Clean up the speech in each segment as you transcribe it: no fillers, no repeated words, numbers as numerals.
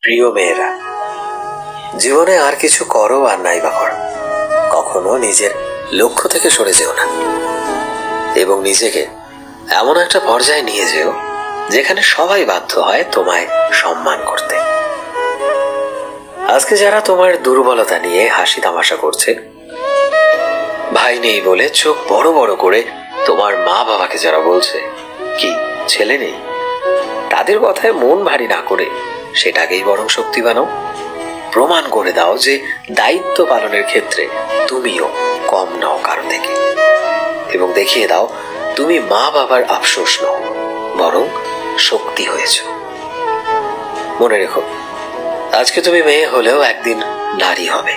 প্রিয় মেয়েরা, জীবনে আর কিছু করো আর নাই বা করো, কখনো নিজের লক্ষ্য থেকে সরে যেও না এবং নিজেকে এমন একটা পর্যায়ে নিয়ে যেও যেখানে সবাই বাধ্য হয় তোমায় সম্মান করতে। আজকে যারা তোমার দুর্বলতা নিয়ে হাসি তামাশা করছে, ভাই নেই বলে চোখ বড় বড় করে তোমার মা বাবাকে যারা বলছে কি ছেলে নেই, তাদের কথায় মন ভারী না করে সেটাকেই বরং শক্তি বানাও। প্রমাণ করে দাও যে দায়িত্ব পালনের ক্ষেত্রে তুমিও কম নও কারো থেকে, এবং দেখিয়ে দাও তুমি মা বাবার আফসোস নও, বরং শক্তি হয়েছ। মনে রেখো, আজকে তুমি মেয়ে হলেও একদিন নারী হবে,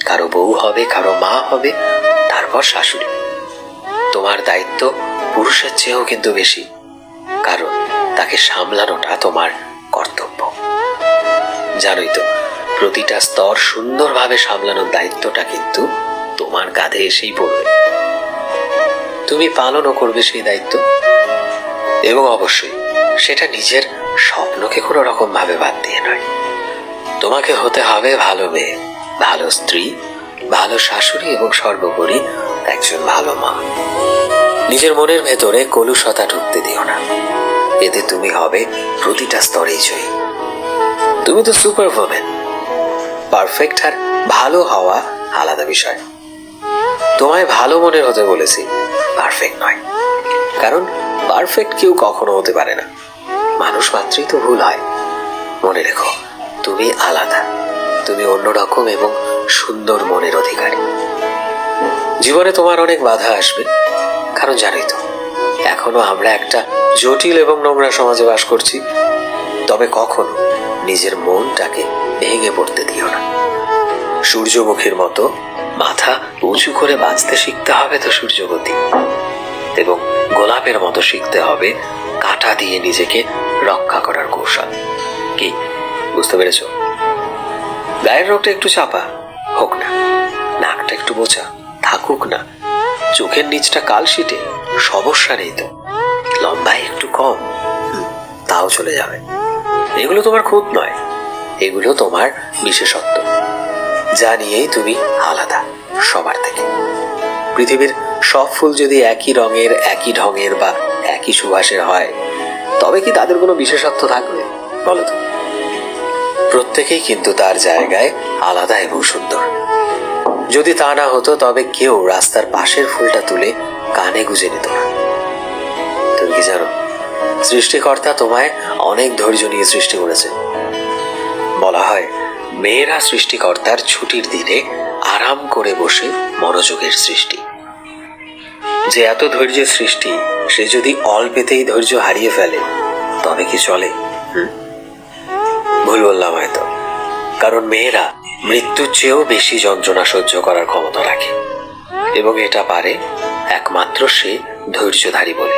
কারো বউ হবে, কারো মা হবে, তারপর শাশুড়ি। তোমার দায়িত্ব পুরুষের চেয়েও কিন্তু বেশি, কারণ তাকে সামলানোটা তোমার কর্তব্য। জানোই তো, প্রতিটা স্তর সুন্দরভাবে সামলানোর দায়িত্বটা কিন্তু তোমার কাঁধে এসেই পড়বে। তুমি পালনও করবে সেই দায়িত্ব, এবং অবশ্যই সেটা নিজের স্বপ্নকে কোনো রকম ভাবে বাদ দিয়ে নয়। তোমাকে হতে হবে ভালো মেয়ে, ভালো স্ত্রী, ভালো শাশুড়ি এবং সর্বোপরি একজন ভালো মা। নিজের মনের ভেতরে কলুষতা ঢুকতে দিও না, এতে তুমি হবে প্রতিটা স্তরেই জয়ী। তুমি তো সুপার ওম্যান। পারফেক্ট আর ভালো হওয়া আলাদা বিষয়। তোমায় ভালো মনের হতে বলেছি, পারফেক্ট নয়, কারণ পারফেক্ট কেউ কখনো হতে পারে না। মানুষ মাত্রই তো ভুল হয়। মনে রেখো, তুমি আলাদা, তুমি অন্যরকম এবং সুন্দর মনের অধিকারী। জীবনে তোমার অনেক বাধা আসবে, কারণ জানোই তো এখনো আমরা একটা জটিল এবং নোংরা সমাজে বাস করছি। তবে কখনো নিজের মনটাকে ভেঙে পড়তে দিও না। সূর্যমুখীর মতো মাথা উঁচু করে বাঁচতে শিখতে হবে তো সূর্যবতী, এবং গোলাপের মতো শিখতে হবে কাঁটা দিয়ে নিজেকে রক্ষা করার কৌশল। কি বুঝতে পেরেছ? গায়ের রোগটা একটু চাপা হোক না, নাকটা একটু বোঝা থাকুক না, চোখের নিচটা কালশিটে, সমস্যা নেই তো, লম্বায় একটু কম, তাও চলে যাবে। এগুলো তোমার খুঁত নয়, এগুলো তোমার বিশেষত্ব, যা নিয়েই তুমি আলাদা সবার থেকে। পৃথিবীর সব ফুল যদি একই রঙের, একই ঢঙের বা একই সুবাসের হয়, তবে কি তাদের কোনো বিশেষত্ব থাকবে? বলো তো। প্রত্যেকেই কিন্তু তার জায়গায় আলাদা এবং সুন্দর। যদি তা না হতো, তবে কেউ রাস্তার পাশের ফুলটা তুলে কানে গুঁজে নিত না। তুমি কি জানো, সৃষ্টিকর্তা তোমায় অনেক ধৈর্য নিয়ে সৃষ্টি করেছে। বলা হয়, মেয়েরা সৃষ্টিকর্তার ছুটির দিনে আরাম করে বসে মনোযোগের সৃষ্টি। যে এত ধৈর্যের সৃষ্টি, সে যদি অল্পেতেই ধৈর্য হারিয়ে ফেলে, তবে কি চলে? ভুল বললাম হয়তো, কারণ মেয়েরা মৃত্যুর চেয়েও বেশি যন্ত্রণা সহ্য করার ক্ষমতা রাখে, এবং এটা পারে একমাত্র সে ধৈর্যধারী বলে।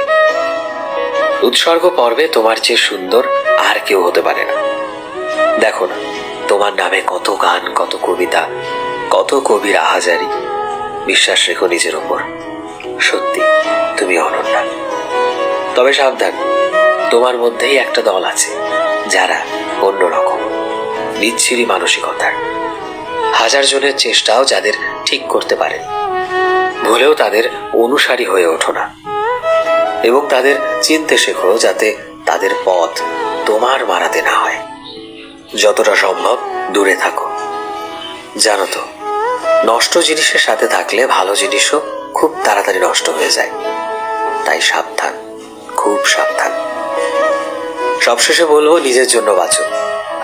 উৎসর্গ পর্বে তোমার চেয়ে সুন্দর আর কেউ হতে পারে না। দেখো না, তোমার নামে কত গান, কত কবিতা, কত কবির আহাজারি। বিশ্বাস রেখো নিজের ওপর, সত্যি তুমি অনন্যা। তবে সাবধান, তোমার মধ্যেই একটা দল আছে যারা অন্যরকম, বিচ্ছিরি মানসিকতার। হাজার জনের চেষ্টাও যাদের ঠিক করতে পারেনি। ভুলেও তাদের অনুসারী হয়ে ওঠো না, এবং তাদের চিনতে শেখো, যাতে তাদের পথ তোমার মারাতে না হয়। যতটা সম্ভব দূরে থাকো। জানো তো, নষ্ট জিনিসের সাথে থাকলে ভালো জিনিসও খুব তাড়াতাড়ি নষ্ট হয়ে যায়। তাই সাবধান, খুব সাবধান। সবশেষে বলবো, নিজের জন্য বাঁচো।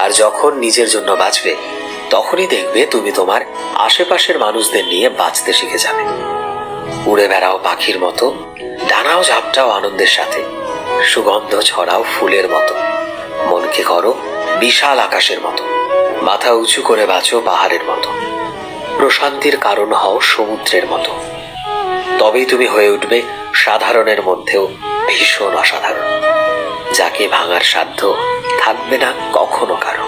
আর যখন নিজের জন্য বাঁচবে, তখনই দেখবে তুমি তোমার আশেপাশের মানুষদের নিয়ে বাঁচতে শিখে যাবে। উড়ে বেড়াও পাখির মতো, ডানাও ঝাপটাও আনন্দের সাথে, সুগন্ধ ছড়াও ফুলের মতো, মনকে করো বিশাল আকাশের মতো, মাথা উঁচু করে বাঁচো পাহাড়ের মতো, প্রশান্তির কারণ হও সমুদ্রের মতো। তবেই তুমি হয়ে উঠবে সাধারণের মধ্যেও ভীষণ অসাধারণ, যাকে ভাঙার সাধ্য থাকবে না কখনো কারো।